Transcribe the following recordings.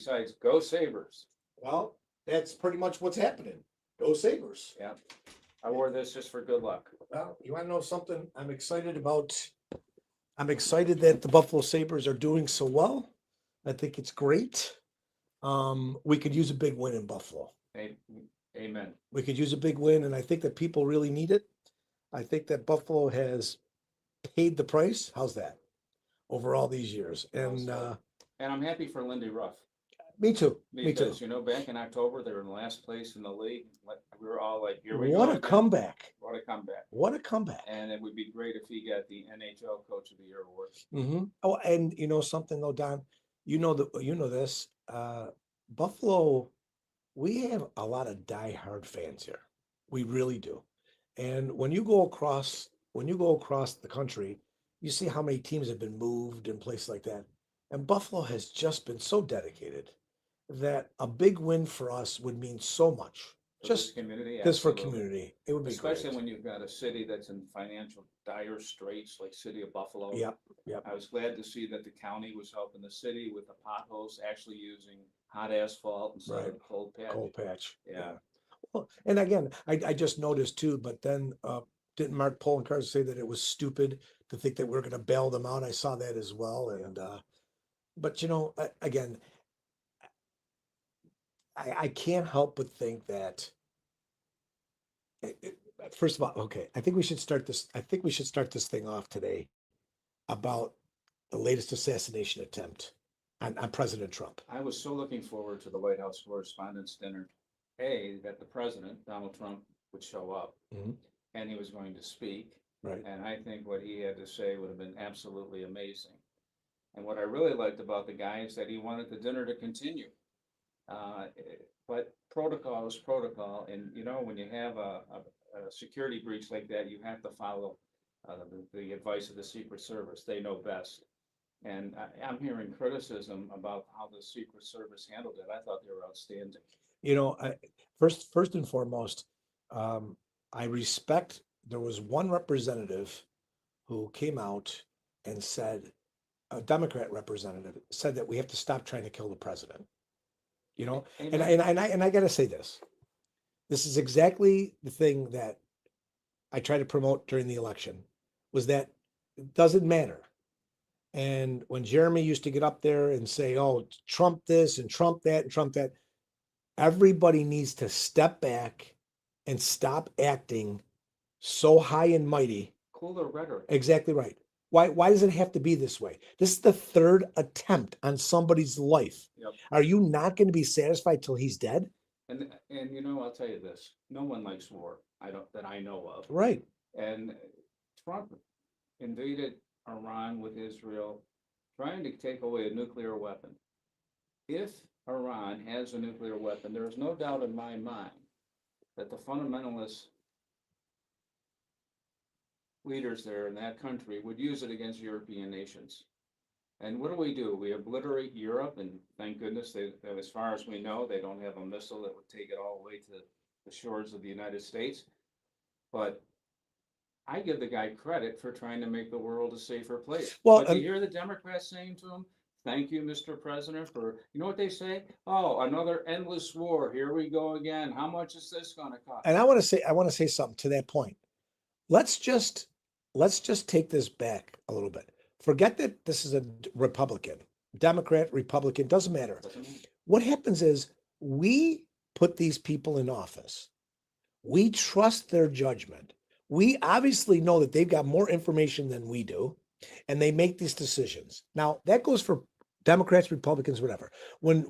besides go Sabres. Well, that's pretty much what's happening. Go Sabres. Yeah. I wore this just for good luck. Well, you want to know something? I'm excited about. I'm excited that the Buffalo Sabres are doing so well. I think it's great. We could use a big win in Buffalo. Amen. We could use a big win, and I think that people really need it. I think that Buffalo has paid the price. How's that? Over all these years. And And I'm happy for Lindy Ruff. me too. Me too. Because, back in October, they were in last place in the league. We were all like, here we What go a again. comeback. What a comeback. What a comeback. And it would be great if he got the NHL Coach of the Year award. Mm-hmm. Oh, and you know something though, Don, you know this. Buffalo, we have a lot of diehard fans here. We really do. And when you go across the country, you see how many teams have been moved and places like that. And Buffalo has just been so dedicated that a big win for us would mean so much. For Just this community, this for absolutely. community, it would be Especially great. when you've got a city that's in financial dire straits, like City of Buffalo. Yep, yep. I was glad to see that the county was helping the city with the potholes, actually using hot asphalt instead Right. of cold patch. Cold patch. Yeah. Well, and again, I just noticed too, but then didn't Mark Poloncarz say that it was stupid to think that we're going to bail them out? I saw that as well. And but again, I can't help but think that first of all, okay, I think we should start this. I think we should start this thing off today about the latest assassination attempt on President Trump. I was so looking forward to the White House Correspondents' Dinner. That the president, Donald Trump, would show up Mhm. and he was going to speak. Right. And I think what he had to say would have been absolutely amazing. And what I really liked about the guy is that he wanted the dinner to continue. But protocol is protocol. And, when you have a security breach like that, you have to follow the advice of the Secret Service. They know best. And I'm hearing criticism about how the Secret Service handled it. I thought they were outstanding. First and foremost, I respect. There was one representative who came out and said, a Democrat representative said that we have to stop trying to kill the president. And I got to say this. This is exactly the thing that I tried to promote during the election, was that it doesn't matter. And when Jeremy used to get up there and say, "Oh, Trump this and Trump that and Trump that," everybody needs to step back and stop acting so high and mighty. Cooler rhetoric. Exactly right. Why does it have to be this way? This is the third attempt on somebody's life. Yep. Are you not going to be satisfied till he's dead? And I'll tell you this: no one likes war. That I know of. Right. And Trump invaded Iran with Israel, trying to take away a nuclear weapon. If Iran has a nuclear weapon, there is no doubt in my mind that the fundamentalist leaders there in that country would use it against European nations. And what do? We obliterate Europe, and thank goodness as far as we know, they don't have a missile that would take it all the way to the shores of the United States. But I give the guy credit for trying to make the world a safer place. Well, but you hear the Democrats saying to him, "Thank you, Mr. President, for," you know what they say? "Oh, another endless war. Here we go again. How much is this going to cost?" And I want to say something to that point. Let's just take this back a little bit. Forget that this is a Republican, Democrat, Republican, doesn't matter. What happens is we put these people in office. We trust their judgment. We obviously know that they've got more information than we do, and they make these decisions. Now, that goes for Democrats, Republicans, whatever. When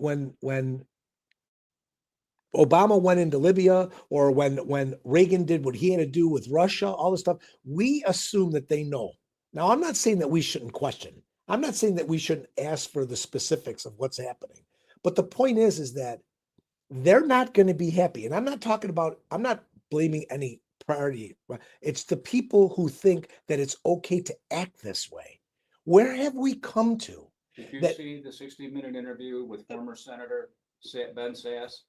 Obama went into Libya, or when Reagan did what he had to do with Russia, all this stuff, we assume that they know. Now, I'm not saying that we shouldn't question. I'm not saying that we shouldn't ask for the specifics of what's happening. But the point is that they're not going to be happy. And I'm not blaming any party. It's the people who think that it's okay to act this way. Where have we come to? Did you see the 60-minute interview with former Senator Ben Sasse?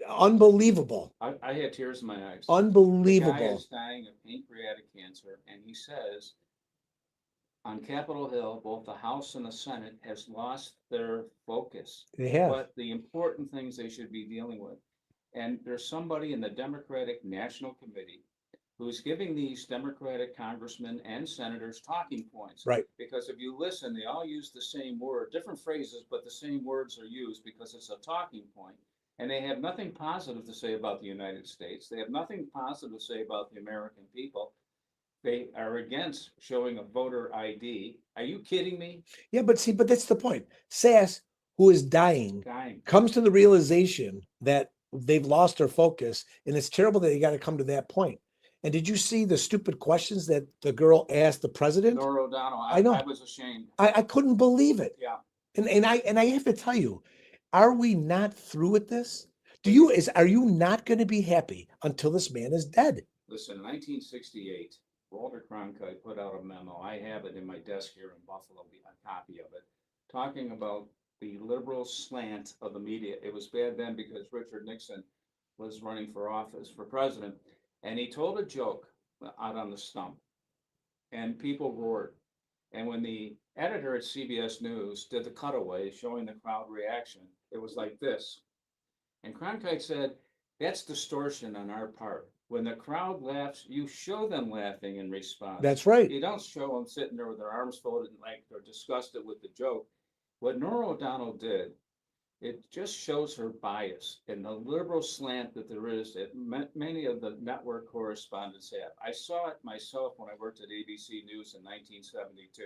Unbelievable. I had tears in my eyes. Unbelievable. The guy is dying of pancreatic cancer, and he says on Capitol Hill, both the House and the Senate has lost their focus They of have. what the important things they should be dealing with. And there's somebody in the Democratic National Committee who's giving these Democratic congressmen and senators talking points. Right. Because if you listen, they all use the same word, different phrases, but the same words are used because it's a talking point. And they have nothing positive to say about the United States. They have nothing positive to say about the American people. They are against showing a voter ID. Are you kidding me? Yeah, but see, but that's the point. Sass, who is dying, Dying. comes to the realization that they've lost their focus, and it's terrible that you got to come to that point. And did you see the stupid questions that the girl asked the president? Nora O'Donnell, I know. I was ashamed. I couldn't believe it. Yeah. And I have to tell you, are we not through with this? Are you not going to be happy until this man is dead? Listen, in 1968, Walter Cronkite put out a memo. I have it in my desk here in Buffalo, a copy of it, talking about the liberal slant of the media. It was bad then because Richard Nixon was running for office for president, and he told a joke out on the stump, and people roared. And when the editor at CBS News did the cutaway showing the crowd reaction, it was like this. And Cronkite said, that's distortion on our part. When the crowd laughs, you show them laughing in response. That's right. You don't show them sitting there with their arms folded and like they're disgusted with the joke. What Nora O'Donnell did, it just shows her bias and the liberal slant that there is that many of the network correspondents have. I saw it myself when I worked at ABC News in 1972.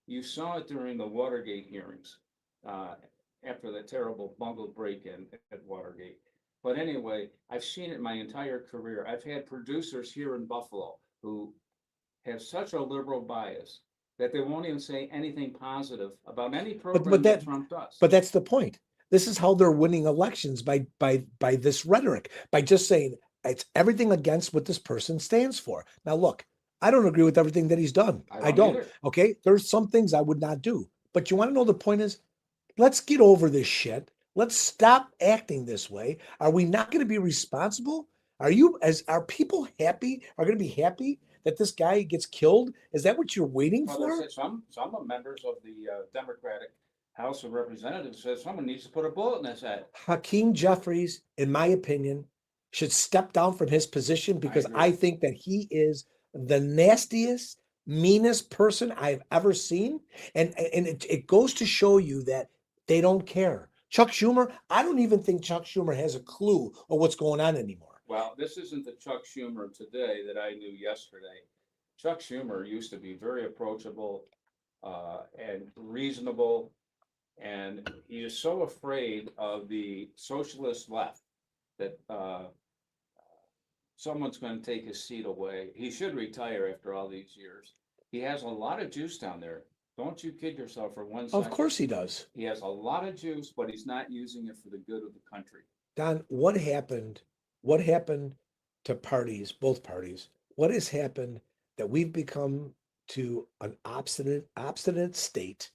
You saw it during the Watergate hearings, after the terrible bungled break-in at Watergate. But anyway, I've seen it my entire career. I've had producers here in Buffalo who have such a liberal bias that they won't even say anything positive about any program that Trump does. But that's the point. This is how they're winning elections by this rhetoric, by just saying it's everything against what this person stands for. Now, look, I don't agree with everything that he's done. I don't. either. Okay, there's some things I would not do. But you want to know the point is, let's get over this shit. Let's stop acting this way. Are we not going to be responsible? Are people happy? Are going to be happy that this guy gets killed? Is that what you're waiting Well, for? there's some members of the Democratic House of Representatives said someone needs to put a bullet in his head. Hakeem Jeffries, in my opinion, should step down from his position because agree. I think that he is the nastiest, meanest person I've ever seen. And it goes to show you that they don't care. Chuck Schumer, I don't even think Chuck Schumer has a clue of what's going on anymore. Well, this isn't the Chuck Schumer today that I knew yesterday. Chuck Schumer used to be very approachable and reasonable, and he is so afraid of the socialist left that someone's going to take his seat away. He should retire after all these years. He has a lot of juice down there. Don't you kid yourself for one second. Of course he does. He has a lot of juice, but he's not using it for the good of the country. Don, what happened? What happened to parties, both parties? What has happened that we've become to an obstinate state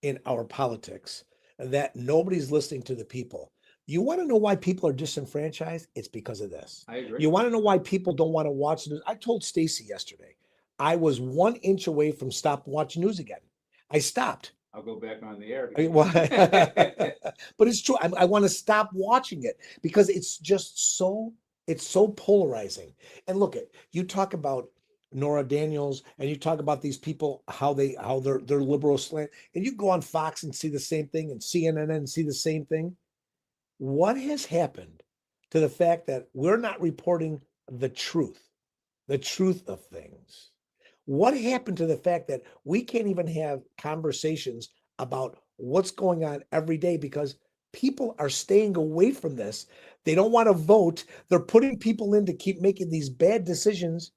in our politics that nobody's listening to the people? You want to know why people are disenfranchised? It's because of this. I agree. You want to know why people don't want to watch news? I told Stacy yesterday, I was 1 inch away from stop watching news again. I stopped. I'll go back on the air. But it's true. I want to stop watching it because it's just it's so polarizing. And look at you talk about Nora Daniels and you talk about these people, how they're liberal slant, and you go on Fox and see the same thing and CNN and see the same thing. What has happened to the fact that we're not reporting the truth of things? What happened to the fact that we can't even have conversations about what's going on every day because people are staying away from this? They don't want to vote. They're putting people in to keep making these bad decisions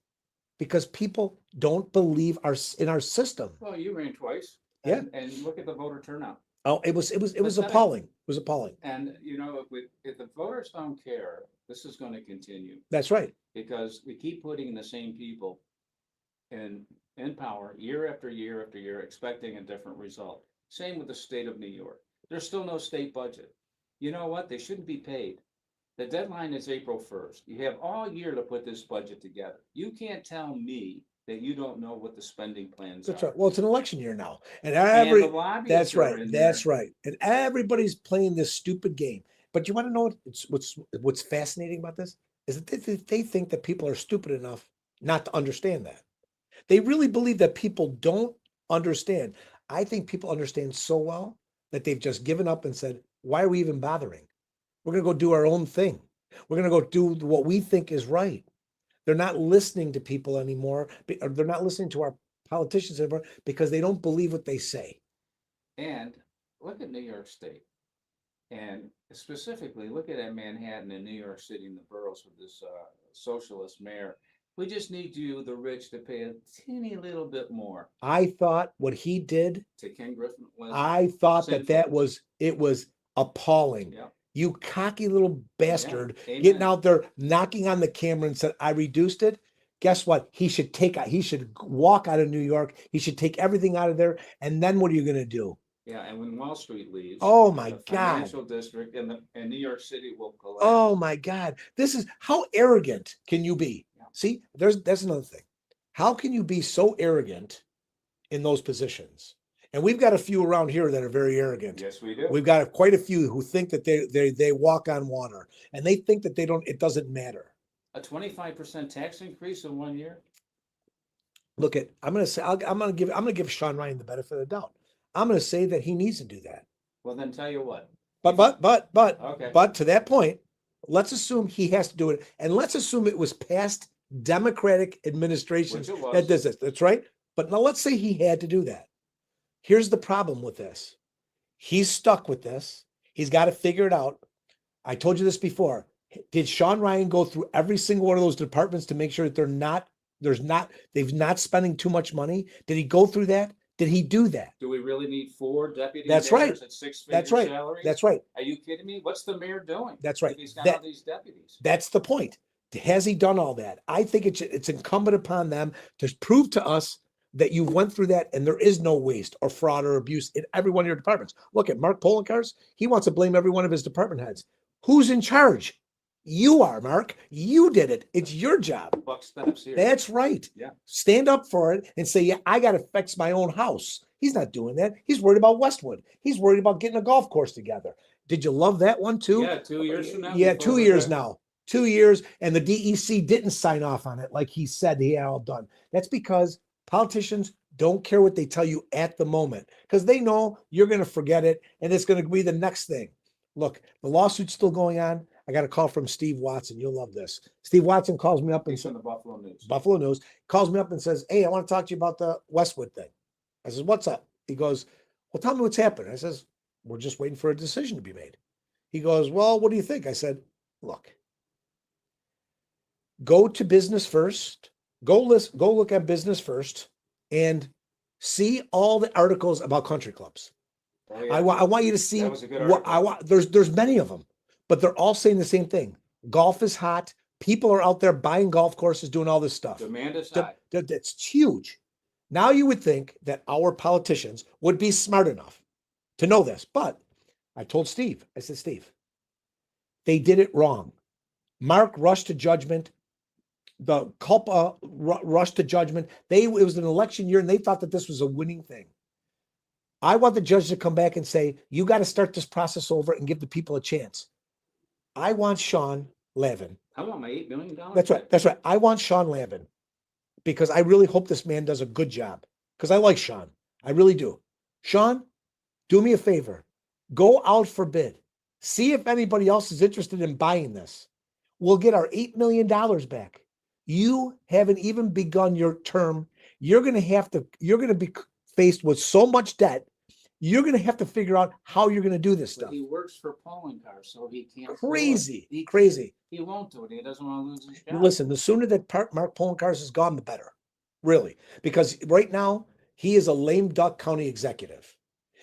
because people don't believe in our system. Well, you ran twice. Yeah. And look at the voter turnout. Oh, it was appalling. It was appalling. And you know, if the voters don't care, this is going to continue That's right. because we keep putting the same people in power year after year after year, expecting a different result. Same with the state of New York. There's still no state budget. You know what? They shouldn't be paid. The deadline is April 1st. You have all year to put this budget together. You can't tell me that you don't know what the spending plans That's are. right. Well, it's an election year now, and And the every lobbyists that's are right. in That's there. right. And everybody's playing this stupid game. But you want to know what's fascinating about this is that they think that people are stupid enough not to understand that. They really believe that people don't understand. I think people understand so well that they've just given up and said, "Why are we even bothering? We're going to go do our own thing. We're going to go do what we think is right." They're not listening to people anymore. Or they're not listening to our politicians anymore because they don't believe what they say. And look at New York State. And specifically, look at Manhattan and New York City and the boroughs with this socialist mayor. We just need you, the rich, to pay a teeny little bit more. I thought what he did, To Ken Griffin was I thought that sinful. it was appalling. Yeah. You cocky little bastard Amen. getting out there knocking on the camera and said, "I reduced it." Guess what? He should walk out of New York. He should take everything out of there. And then what are you going to do? Yeah, and when Wall Street leaves, Oh my the God. financial district and New York City will collapse. Oh my God. This is how arrogant can you be? Yeah. See, that's another thing. How can you be so arrogant in those positions? And we've got a few around here that are very arrogant. Yes, we do. We've got quite a few who think that they walk on water and they think that it doesn't matter. A 25% tax increase in 1 year. Look I'm going to give Sean Ryan the benefit of the doubt. I'm going to say that he needs to do that. Well, then tell you what. But Okay. But to that point, let's assume he has to do it, and let's assume it was past Democratic administrations Which it was. that does this. That's right. But now let's say he had to do that. Here's the problem with this. He's stuck with this. He's got to figure it out. I told you this before. Did Sean Ryan go through every single one of those departments to make sure that they've not spending too much money? Did he go through that? Did he do that? Do we really need 4 deputy That's right. mayors at 6-figure That's right. salaries? That's right. Are you kidding me? What's the mayor doing? That's right. If he's got That- all these deputies. That's the point. Has he done all that? I think it's incumbent upon them to prove to us that you went through that and there is no waste or fraud or abuse in every one of your departments. Look at Mark Poloncarz. He wants to blame every one of his department heads. Who's in charge? You are, Mark. You did it. It's your job. Buck stops here. That's right. Yeah. Stand up for it and say, "Yeah, I got to fix my own house." He's not doing that. He's worried about Westwood. He's worried about getting a golf course together. Did you love that one too? Yeah, 2 years from now. Yeah, before 2 we're years done. now. 2 years, and the DEC didn't sign off on it like he said he had all done. That's because politicians don't care what they tell you at the moment because they know you're going to forget it and it's going to be the next thing. Look, the lawsuit's still going on. I got a call from Steve Watson. You'll love this. Steve Watson calls me up and He's says, from the Buffalo News. Buffalo News, calls me up and says, "Hey, I want to talk to you about the Westwood thing." I says, "What's up?" He goes, "Well, tell me what's happening." I says, "We're just waiting for a decision to be made." He goes, "Well, what do you think?" I said, "Look, go to business first. Go look at business first and see all the articles about country clubs. Oh, yeah. I want you to see That was a good what I article. want. There's many of them, but they're all saying the same thing. Golf is hot. People are out there buying golf courses, doing all this stuff. Demand is Th- high. That's huge. Now you would think that our politicians would be smart enough to know this, but I told Steve, I said, "Steve, they did it wrong. Mark rushed to judgment. The culpa rushed to judgment. It was an election year and they thought that this was a winning thing. I want the judge to come back and say, you got to start this process over and give the people a chance. I want Sean Lavin. How about my $8 million? That's right. That's right. I want Sean Lavin because I really hope this man does a good job because I like Sean. I really do. Sean, do me a favor. Go out for bid. See if anybody else is interested in buying this. We'll get our $8 million back. You haven't even begun your term. You're going to be faced with so much debt. You're going to have to figure out how you're going to do this But stuff. he works for Poloncarz, so he can't. do it. Crazy, He crazy. He won't do it. He doesn't want to lose his job. Listen, the sooner that Mark Poloncarz is gone, the better. Really. Because right now, he is a lame duck county executive.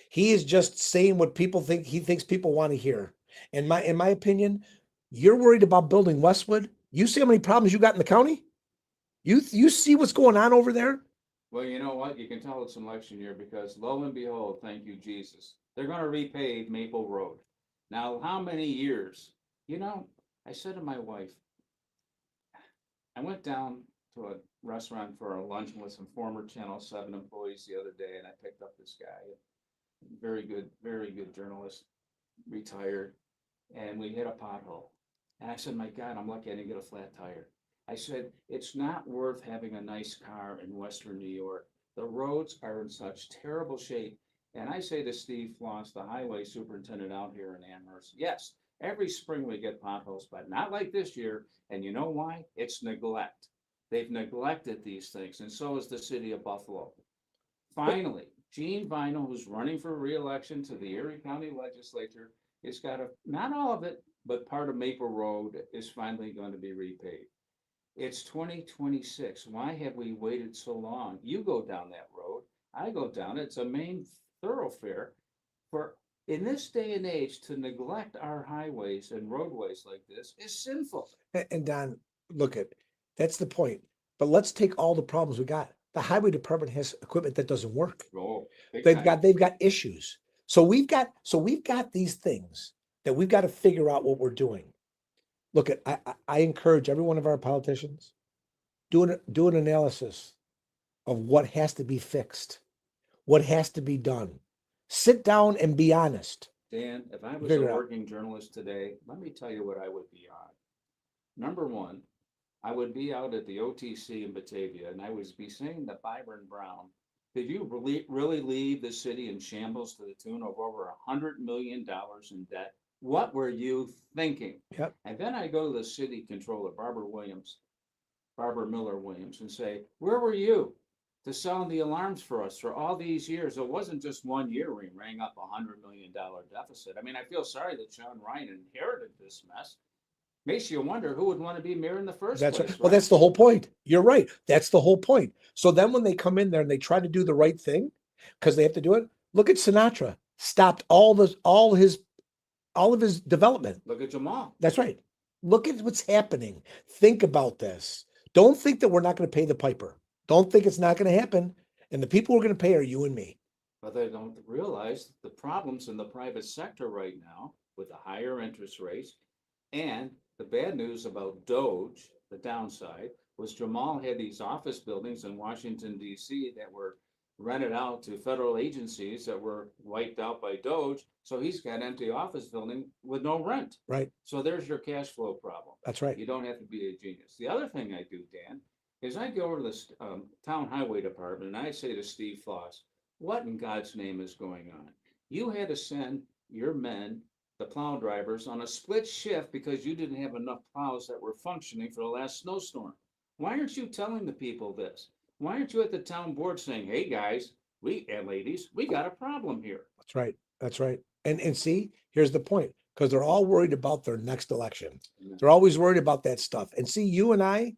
He is just saying what people think he thinks people want to hear. In my opinion, you're worried about building Westwood. You see how many problems you got in the county? You see what's going on over there? Well, you know what? You can tell it's an election year because lo and behold, thank you, Jesus. They're going to repave Maple Road. Now, how many years? You know, I said to my wife, I went down to a restaurant for a luncheon with some former Channel 7 employees the other day, and I picked up this guy, very good journalist, retired, and we hit a pothole. And I said, my God, I'm lucky I didn't get a flat tire. I said, it's not worth having a nice car in Western New York. The roads are in such terrible shape. And I say to Steve Floss, the highway superintendent out here in Amherst, yes, every spring we get potholes, but not like this year. And you know why? It's neglect. They've neglected these things, and so is the city of Buffalo. Finally, Gene Vinyl, who's running for reelection to the Erie County Legislature, has got a, not all of it, but part of Maple Road is finally going to be repaid. It's 2026. Why have we waited so long? You go down that road. I go down it. It's a main thoroughfare. For in this day and age, to neglect our highways and roadways like this is sinful. And Don, look at, that's the point. But let's take all the problems we got. The highway department has equipment that doesn't work. Oh, big They've time. they've got issues. So we've got these things that we've got to figure out what we're doing. Look at, I encourage every one of our politicians, do an analysis of what has to be fixed, what has to be done. Sit down and be honest. Dan, if I was a Figure it out. working journalist today, let me tell you what I would be on. Number one, I would be out at the OTC in Batavia, and I would be saying to Byron Brown, did you really leave the city in shambles to the tune of over $100 million in debt? What were you thinking? Yep. And then I go to the city controller, Barbara Miller Williams, and say, where were you to sound the alarms for us for all these years? It wasn't just 1 year we rang up $100 million deficit. I mean, I feel sorry that John Ryan inherited this mess. Makes you wonder who would want to be mayor in the first That's place. right. Well, that's the whole point. You're right. That's the whole point. So then when they come in there and they try to do the right thing, because they have to do it, look at Sinatra. Stopped all of his development. Look at Jamal. That's right. Look at what's happening. Think about this. Don't think that we're not going to pay the piper. Don't think it's not going to happen. And the people who are going to pay are you and me. But they don't realize the problems in the private sector right now with the higher interest rates. And the bad news about Doge, the downside, was Jamal had these office buildings in Washington, D.C. that were rented out to federal agencies that were wiped out by Doge. So he's got empty office building with no rent. Right. So there's your cash flow problem. That's right. You don't have to be a genius. The other thing I do, Dan, is I go over to the town highway department and I say to Steve Foss, what in God's name is going on? You had to send your men, the plow drivers, on a split shift because you didn't have enough plows that were functioning for the last snowstorm. Why aren't you telling the people this? Why aren't you at the town board saying, hey, guys, and ladies, we got a problem here? That's right. That's right. And see, here's the point, because they're all worried about their next election. They're always worried about that stuff. And see, you and I,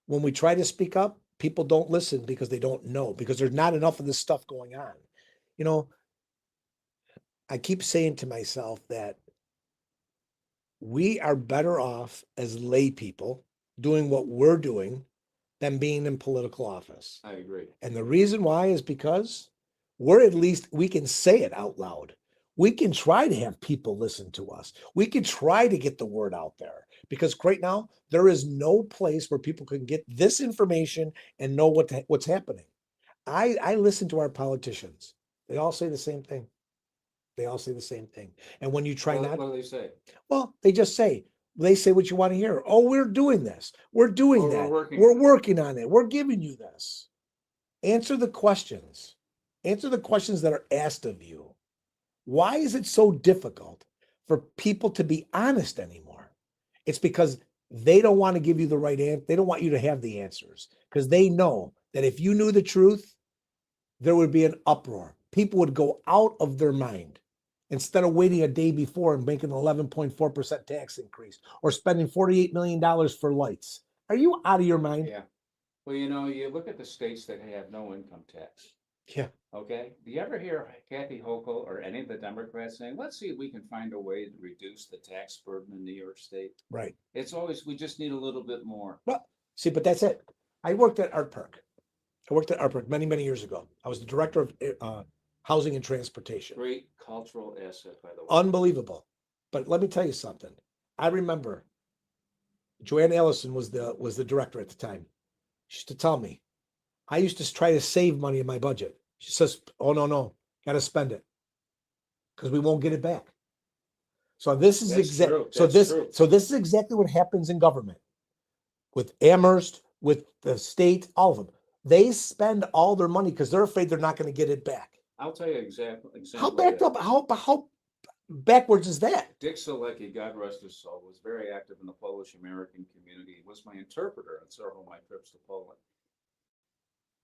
when we try to speak up, people don't listen because they don't know, because there's not enough of this stuff going on. You know, I keep saying to myself that we are better off as lay people doing what we're doing than being in political office. I agree. And the reason why is because we're, at least we can say it out loud. We can try to have people listen to us. We can try to get the word out there, because right now there is no place where people can get this information and know what's happening. I listen to our politicians. They all say the same thing. They all say the same thing. And when you try not, What do they say? well, they say what you want to hear. Oh, we're doing this. We're doing Or we're that. working We're on it. working on it. We're giving you this. Answer the questions. Answer the questions that are asked of you. Why is it so difficult for people to be honest anymore? It's because they don't want to give you the right answer. They don't want you to have the answers, because they know that if you knew the truth, there would be an uproar. People would go out of their mind instead of waiting a day before and making an 11.4% tax increase or spending $48 million for lights. Are you out of your mind? Yeah. Well, you look at the states that have no income tax. Yeah. Okay. Do you ever hear Kathy Hochul or any of the Democrats saying, let's see if we can find a way to reduce the tax burden in New York State? Right. It's always, we just need a little bit more. Well, see, but that's it. I worked at Art Park. many, many years ago. I was the director of housing and transportation. Great cultural asset, by the way. Unbelievable. But let me tell you something. I remember Joanne Allison was the director at the time. She used to tell me, I used to try to save money in my budget. She says, oh, no, got to spend it because we won't get it back. So this is That's exact. true. That's true. So this is exactly what happens in government with Amherst, with the state, all of them. They spend all their money because they're afraid they're not going to get it back. I'll tell you exactly. How backed up? How backwards is that? Dick Selecki, God rest his soul, was very active in the Polish American community. He was my interpreter on several of my trips to Poland.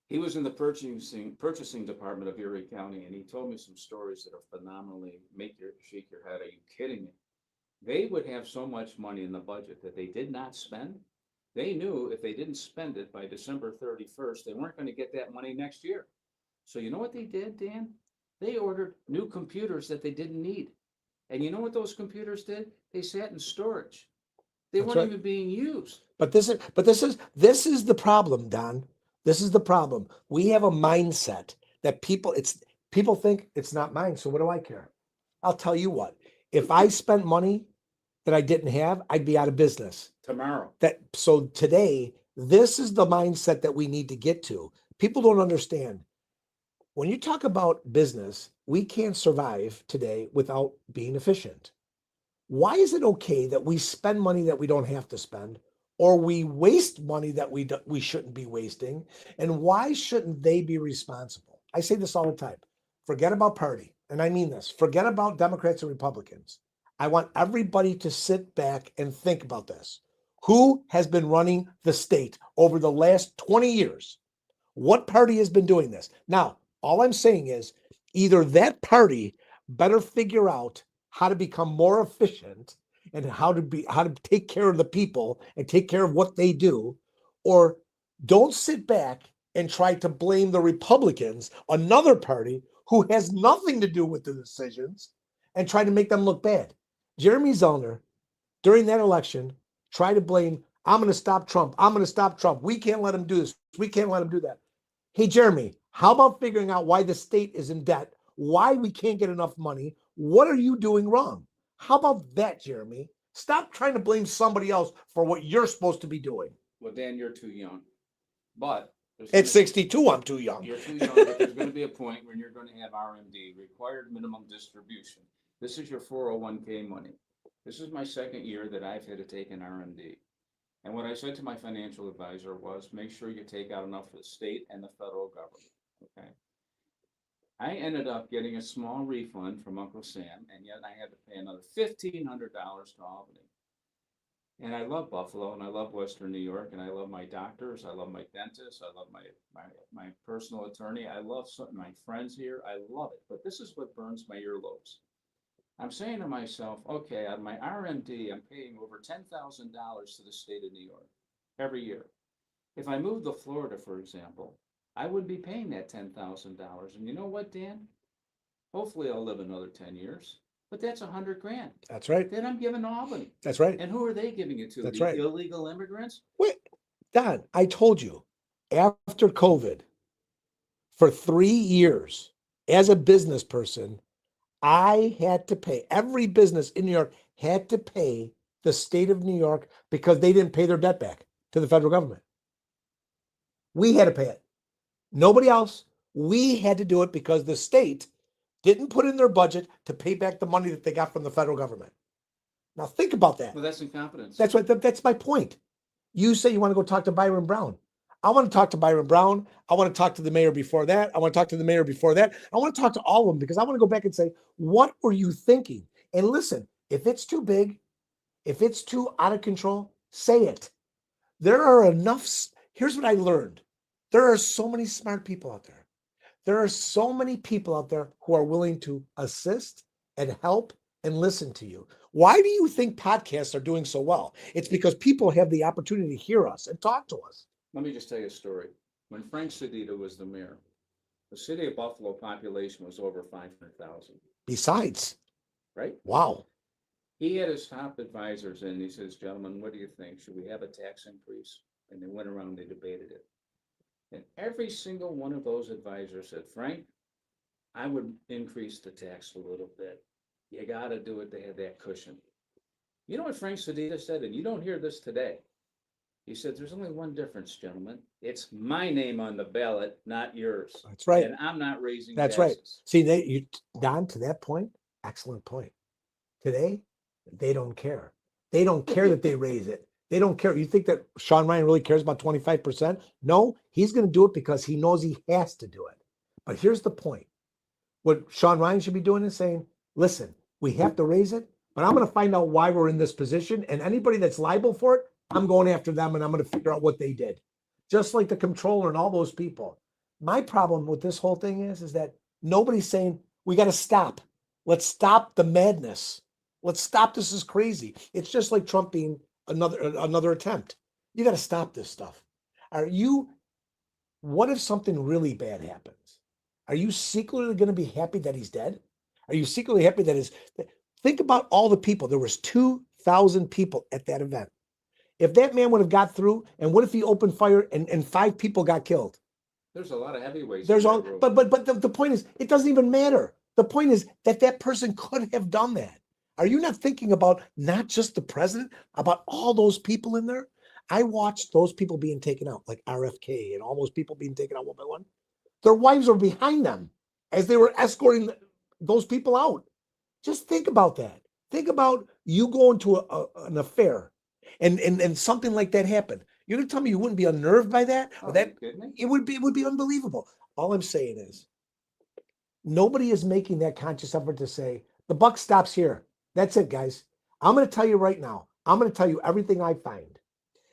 He was in the purchasing department of Erie County, and he told me some stories that are phenomenally shake your head. Are you kidding me? They would have so much money in the budget that they did not spend. They knew if they didn't spend it by December 31st, they weren't going to get that money next year. So you know what they did, Dan? They ordered new computers that they didn't need. And you know what those computers did? They sat in storage. They That's weren't right. even being used. But this is the problem, Don. This is the problem. We have a mindset that people think it's not mine. So what do I care? I'll tell you what. If I spent money that I didn't have, I'd be out of business. Tomorrow. So today, this is the mindset that we need to get to. People don't understand. When you talk about business, we can't survive today without being efficient. Why is it okay that we spend money that we don't have to spend, or we waste money that we shouldn't be wasting? And why shouldn't they be responsible? I say this all the time. Forget about party. And I mean this. Forget about Democrats and Republicans. I want everybody to sit back and think about this. Who has been running the state over the last 20 years? What party has been doing this? Now, all I'm saying is either that party better figure out how to become more efficient and how to take care of the people and take care of what they do, or don't sit back and try to blame the Republicans, another party who has nothing to do with the decisions, and try to make them look bad. Jeremy Zellner, during that election, tried to blame, I'm going to stop Trump. I'm going to stop Trump. We can't let him do this. We can't let him do that. Hey, Jeremy, how about figuring out why the state is in debt, why we can't get enough money? What are you doing wrong? How about that, Jeremy? Stop trying to blame somebody else for what you're supposed to be doing. Well, Dan, you're too young. But at 62, I'm too young. You're too young, but there's going to be a point when you're going to have RMD, required minimum distribution. This is your 401k money. This is my second year that I've had to take an RMD. And what I said to my financial advisor was, make sure you take out enough for the state and the federal government, okay? I ended up getting a small refund from Uncle Sam, and yet I had to pay another $1,500 to Albany. And I love Buffalo, and I love Western New York, and I love my doctors, I love my dentists, I love my personal attorney, I love my friends here, I love it. But this is what burns my earlobes. I'm saying to myself, okay, on my RMD, I'm paying over $10,000 to the state of New York every year. If I moved to Florida, for example, I would be paying that $10,000. And you know what, Dan? Hopefully I'll live another 10 years, but that's $100,000. That's right. Then I'm giving to Albany. That's right. And who are they giving it to? That's the right. Illegal immigrants? Wait, Don, I told you, after COVID, for 3 years, as a business person, I had to pay, every business in New York had to pay the state of New York because they didn't pay their debt back to the federal government. We had to pay it. Nobody else. We had to do it because the state didn't put in their budget to pay back the money that they got from the federal government. Now think about that. Well, that's incompetence. That's right. That's my point. You say you want to go talk to Byron Brown. I want to talk to Byron Brown. I want to talk to the mayor before that. I want to talk to the mayor before that. I want to talk to all of them because I want to go back and say, what were you thinking? And listen, if it's too big, if it's too out of control, say it. There are enough. Here's what I learned. There are so many smart people out there. There are so many people out there who are willing to assist and help and listen to you. Why do you think podcasts are doing so well? It's because people have the opportunity to hear us and talk to us. Let me just tell you a story. When Frank Sedita was the mayor, the city of Buffalo population was over 500,000. Besides, right? Wow. He had his top advisors in. He says, gentlemen, what do you think? Should we have a tax increase? And they went around and they debated it. And every single one of those advisors said, Frank, I would increase the tax a little bit. You got to do it to have that cushion. You know what Frank Sedita said? And you don't hear this today. He said, there's only one difference, gentlemen. It's my name on the ballot, not yours. That's right. And I'm not raising That's right. taxes. See, Don, to that point, excellent point. Today, they don't care. They don't care that they raise it. They don't care. You think that Sean Ryan really cares about 25%? No, he's going to do it because he knows he has to do it. But here's the point. What Sean Ryan should be doing is saying, listen, we have to raise it, but I'm going to find out why we're in this position. And anybody that's liable for it, I'm going after them and I'm going to figure out what they did. Just like the controller and all those people. My problem with this whole thing is that nobody's saying, we got to stop. Let's stop the madness. Let's stop. This is crazy. It's just like Trump being another attempt. You got to stop this stuff. What if something really bad happens? Are you secretly going to be happy that he's dead? Are you secretly happy think about all the people. There was 2,000 people at that event. If that man would have got through, and what if he opened fire and 5 people got killed? There's a lot of heavyweights. There's all, but the point is, it doesn't even matter. The point is that person could have done that. Are you not thinking about not just the president, about all those people in there? I watched those people being taken out, like RFK and all those people being taken out one by one. Their wives were behind them as they were escorting those people out. Just think about that. Think about you going to an affair and something like that happened. You're gonna tell me you wouldn't be unnerved by that? Oh, That kidding it would be unbelievable. All I'm saying is nobody is making that conscious effort to say the buck stops here. That's it, guys. I'm going to tell you right now. I'm going to tell you everything I find.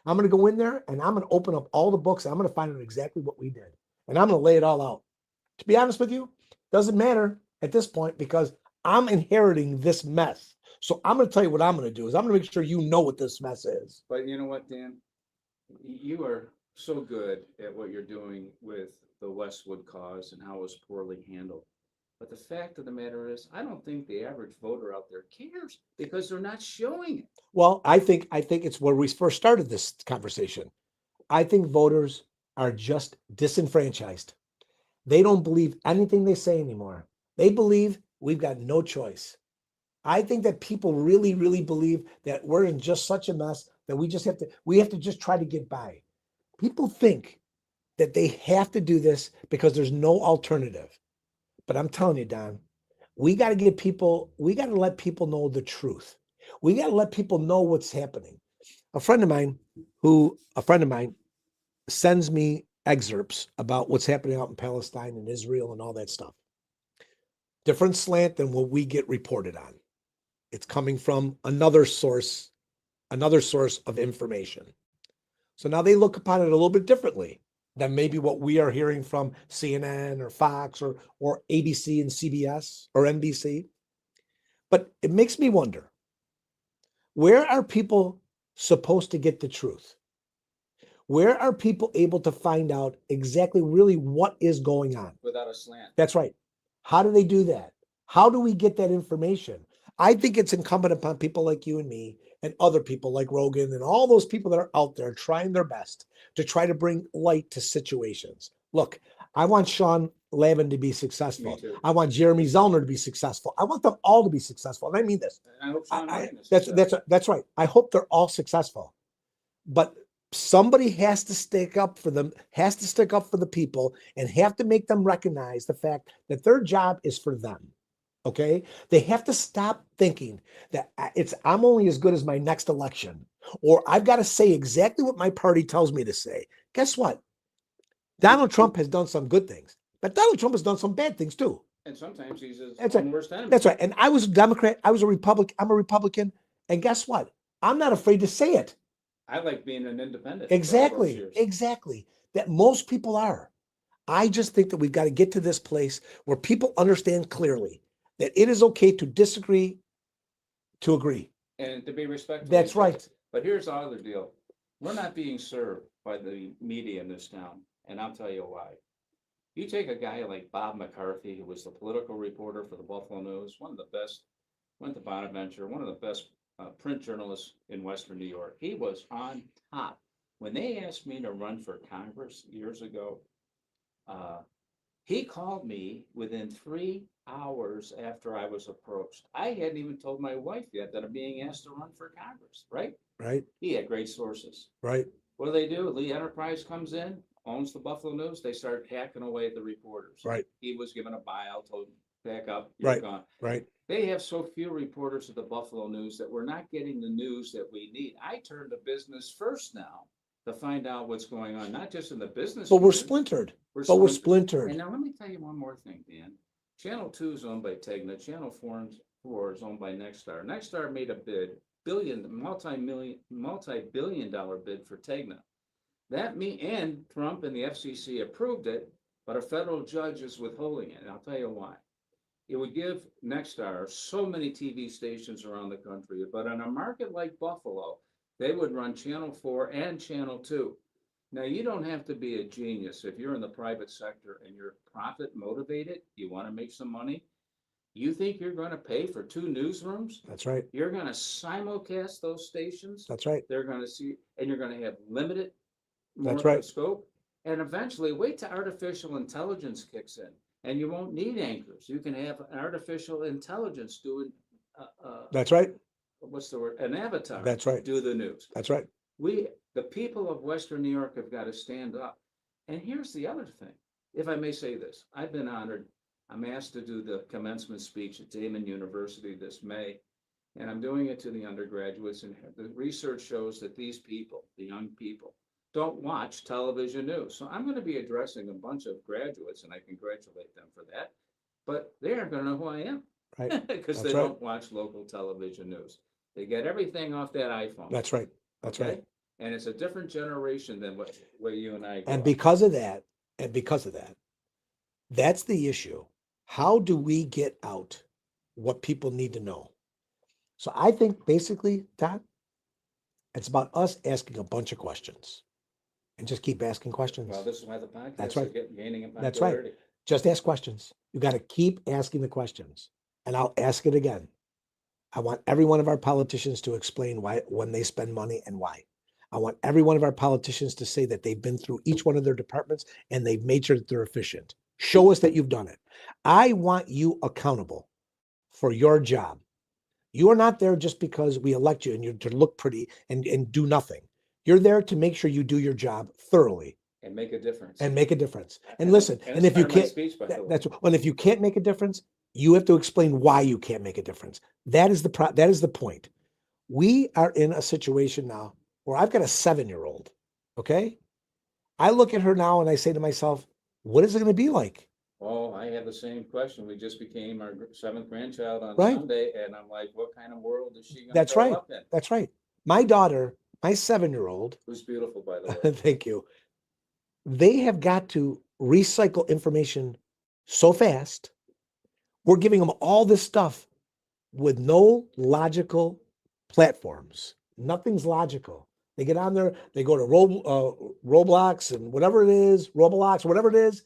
I'm going to go in there and I'm going to open up all the books. And I'm going to find out exactly what we did. And I'm going to lay it all out. To be honest with you, doesn't matter at this point because I'm inheriting this mess. So I'm going to tell you what I'm going to do is I'm going to make sure you know what this mess is. But you know what, Dan? You are so good at what you're doing with the Westwood cause and how it was poorly handled. But the fact of the matter is, I don't think the average voter out there cares because they're not showing it. Well, I think it's where we first started this conversation. I think voters are just disenfranchised. They don't believe anything they say anymore. They believe we've got no choice. I think that people really, really believe that we're in just such a mess that we have to just try to get by. People think that they have to do this because there's no alternative. But I'm telling you, Don, we got to let people know the truth. We got to let people know what's happening. A friend of mine sends me excerpts about what's happening out in Palestine and Israel and all that stuff. Different slant than what we get reported on. It's coming from another source of information. So now they look upon it a little bit differently than maybe what we are hearing from CNN or Fox or ABC and CBS or NBC. But it makes me wonder, where are people supposed to get the truth? Where are people able to find out exactly really what is going on? Without a slant. That's right. How do they do that? How do we get that information? I think it's incumbent upon people like you and me and other people like Rogan and all those people that are out there trying their best to try to bring light to situations. Look, I want Sean Lavin to be successful. Me too. I want Jeremy Zellner to be successful. I want them all to be successful. And I mean this. And I hope Sean Ryan is successful. That's right. I hope they're all successful. But somebody has to stick up for them, has to stick up for the people and have to make them recognize the fact that their job is for them. Okay. They have to stop thinking that I'm only as good as my next election, or I've got to say exactly what my party tells me to say. Guess what? Donald Trump has done some good things, but Donald Trump has done some bad things too. And sometimes he's his That's own right. worst enemy. That's right. And I was a Democrat. I was a Republican. I'm a Republican. And guess what? I'm not afraid to say it. I like being an independent. Exactly. Exactly. That most people are. I just think that we've got to get to this place where people understand clearly that it is okay to disagree, to agree. And to be respectful. That's right. But here's the other deal. We're not being served by the media in this town. And I'll tell you why. You take a guy like Bob McCarthy, who was the political reporter for the Buffalo News, one of the best, went to Bonaventure, one of the best print journalists in Western New York. He was on top. When they asked me to run for Congress years ago, he called me within 3 hours after I was approached. I hadn't even told my wife yet that I'm being asked to run for Congress, right? Right. He had great sources. Right. What do? Lee Enterprise comes in, owns the Buffalo News. They start hacking away at the reporters. Right, He was given a buyout, told him, back up, you're right, gone. right. They have so few reporters at the Buffalo News that we're not getting the news that we need. I turn to business first now to find out what's going on, not just in the business. But we're community. splintered. We're But we're splintered. splintered. And now let me tell you one more thing, Dan. Channel 2 is owned by Tegna. Channel 4 is owned by Nexstar. Nexstar made a bid, multi-billion dollar bid for Tegna. And Trump and the FCC approved it, but a federal judge is withholding it. And I'll tell you why. It would give Nexstar so many TV stations around the country, but in a market like Buffalo, they would run Channel 4 and Channel 2. Now, you don't have to be a genius. If you're in the private sector and you're profit motivated, you want to make some money, you think you're going to pay for two newsrooms? That's right. You're going to simulcast those stations. That's right. They're going to see, and you're going to have limited That's market right. scope. And eventually, wait till artificial intelligence kicks in, and you won't need anchors. You can have artificial intelligence doing, That's right. what's the word? An avatar. That's right. Do the news. That's right. The people of Western New York have got to stand up. And here's the other thing, if I may say this, I've been honored. I'm asked to do the commencement speech at Damon University this May, and I'm doing it to the undergraduates. And the research shows that these people, the young people, don't watch television news. So I'm going to be addressing a bunch of graduates, and I congratulate them for that. But they aren't going to know who I am, Right. because That's they right. don't watch local television news. They get everything off that iPhone. That's right. That's okay? right. And it's a different generation than what you and I grew And up. because of that, that's the issue. How do we get out what people need to know? So I think basically, Todd, it's about us asking a bunch of questions and just keep asking questions. Well, this is why the podcast That's is right. gaining in That's right. popularity. Just ask questions. You got to keep asking the questions. And I'll ask it again. I want every one of our politicians to explain why, when they spend money and why. I want every one of our politicians to say that they've been through each one of their departments and they've made sure that they're efficient. Show us that you've done it. I want you accountable for your job. You are not there just because we elect you and you're to look pretty and do nothing. You're there to make sure you do your job thoroughly And make a difference. and make a difference. And listen, and it's if you part of my can't, speech, by the way. that's well, if you can't make a difference, you have to explain why you can't make a difference. That is the point. We are in a situation now where I've got a 7-year-old. Okay. I look at her now and I say to myself, what is it going to be like? Oh, I have the same question. We just became our 7th grandchild on Right. Sunday, and I'm like, what kind of world is she going to That's grow right. up in? That's right. My daughter, my 7-year-old, Who's beautiful, by the way. thank you. They have got to recycle information so fast. We're giving them all this stuff with no logical platforms. Nothing's logical. They get on there, they go to Roblox and whatever it is, Roblox, whatever it is.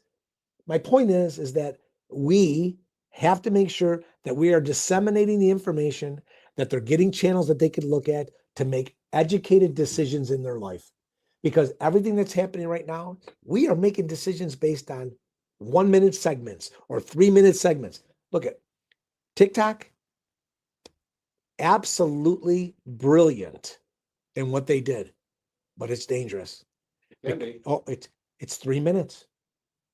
My point is that we have to make sure that we are disseminating the information, that they're getting channels that they can look at to make educated decisions in their life. Because everything that's happening right now, we are making decisions based on 1-minute segments or 3-minute segments. Look at TikTok, absolutely brilliant in what they did, but it's dangerous. Can be. Oh, it's 3 minutes.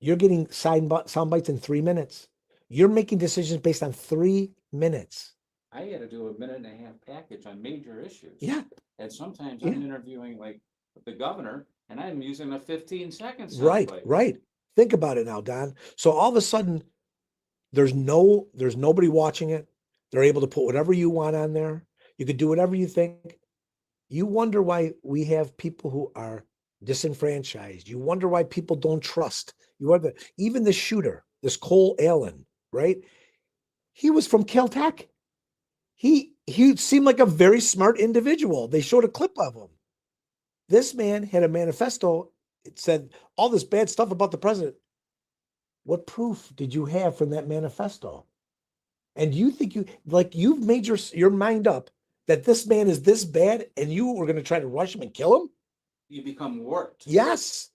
You're getting sound bites in 3 minutes. You're making decisions based on 3 minutes. I had to do a 1.5-minute package on major issues. Yeah. And sometimes Yeah. I'm interviewing like the governor, and I'm using a 15-second sound Right, bite. right. Think about it now, Don. So all of a sudden, there's nobody watching it. They're able to put whatever you want on there. You could do whatever you think. You wonder why we have people who are disenfranchised. You wonder why people don't trust. Even the shooter, this Cole Allen, right? He was from Caltech. He seemed like a very smart individual. They showed a clip of him. This man had a manifesto. It said all this bad stuff about the president. What proof did you have from that manifesto? And you think you've made your mind up that this man is this bad and you were going to try to rush him and kill him? You become warped. Yes.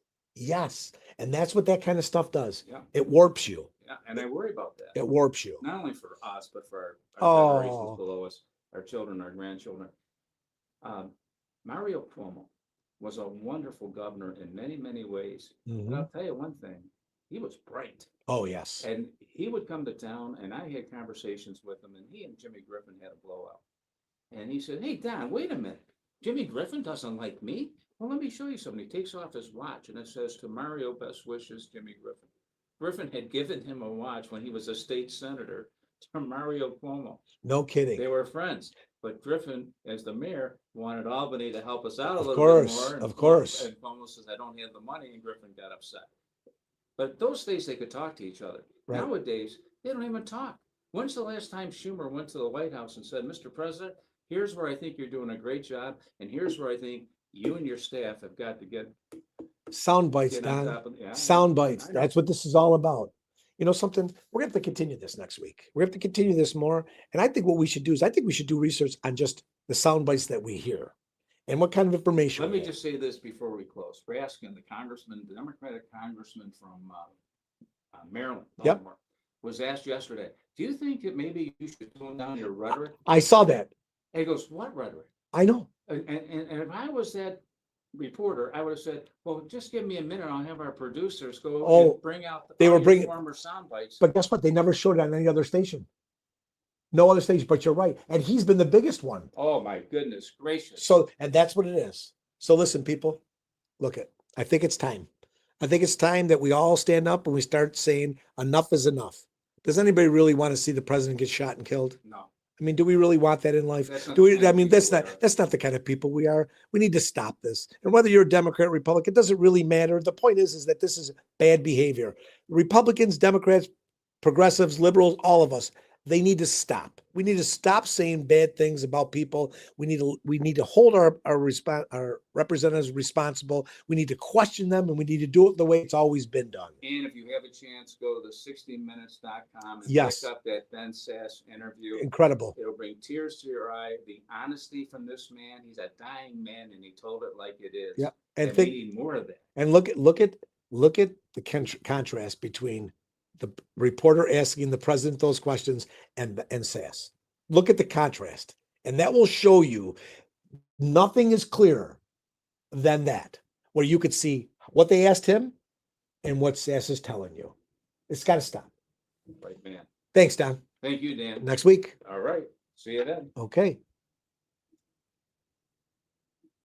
And that's what that kind of stuff does. Yeah. It warps you. Yeah, and I worry about that. It warps you. Not only for us, but for our Oh. generations below us, our children, our grandchildren. Mario Cuomo, was a wonderful governor in many, many ways. And Mhm. I'll tell you one thing, he was bright. Oh, yes. And he would come to town and I had conversations with him and he and Jimmy Griffin had a blowout. And he said, "Hey, Don, wait a minute. Jimmy Griffin doesn't like me? Well, let me show you something." He takes off his watch and it says, "To Mario, best wishes, Jimmy Griffin." Griffin had given him a watch when he was a state senator to Mario Cuomo. No kidding. They were friends, but Griffin, as the mayor, wanted Albany to help us out a Of little bit course, more. of course. And Cuomo says, "I don't have the money," and Griffin got upset. But those days they could talk to each other. Right. Nowadays, they don't even talk. When's the last time Schumer went to the White House and said, "Mr. President, here's where I think you're doing a great job, and here's where I think you and your staff have got to get Sound bites, on Don. top of." Yeah, Sound bites. I know. That's what this is all about. You know something? We're going to have to continue this next week. We have to continue this more. And I think what we should do is I think we should do research on just the sound bites that we hear and what kind of information. Let we me have. just say this before we close. Raskin, the Democratic congressman from Maryland, Yep. Baltimore, was asked yesterday, "Do you think that maybe you should tone down your rhetoric?" I saw that. And he goes, "What rhetoric?" I know. And if I was that reporter, I would have said, "Well, just give me a minute. I'll have our producers go Oh, and bring out they were all your bringing- former sound bites." But guess what? They never showed it on any other station. No other station, but you're right. And he's been the biggest one. Oh, my goodness gracious. So, and that's what it is. So listen, people, look at, I think it's time. I think it's time that we all stand up and we start saying enough is enough. Does anybody really want to see the president get shot and killed? No, I mean, do we really want that in life? that's not Do the we, kind I of mean, people that's we not, are. that's not the kind of people we are. We need to stop this. And whether you're a Democrat, Republican, it doesn't really matter. The point is that this is bad behavior. Republicans, Democrats, progressives, liberals, all of us, they need to stop. We need to stop saying bad things about people. We need to hold our representatives responsible. We need to question them and we need to do it the way it's always been done. And if you have a chance, go to the 60minutes.com and Yes. pick up that Ben Sass interview. Incredible. It'll bring tears to your eye. The honesty from this man. He's a dying man and he told it like it is. Yeah. And we think, need more of that. and look at the contrast between the reporter asking the president those questions and Sass. Look at the contrast, and that will show you nothing is clearer than that, where you could see what they asked him and what Sass is telling you. It's got to stop. Right, man. Thanks, Don. Thank you, Dan. Next week. All right. See you then. Okay.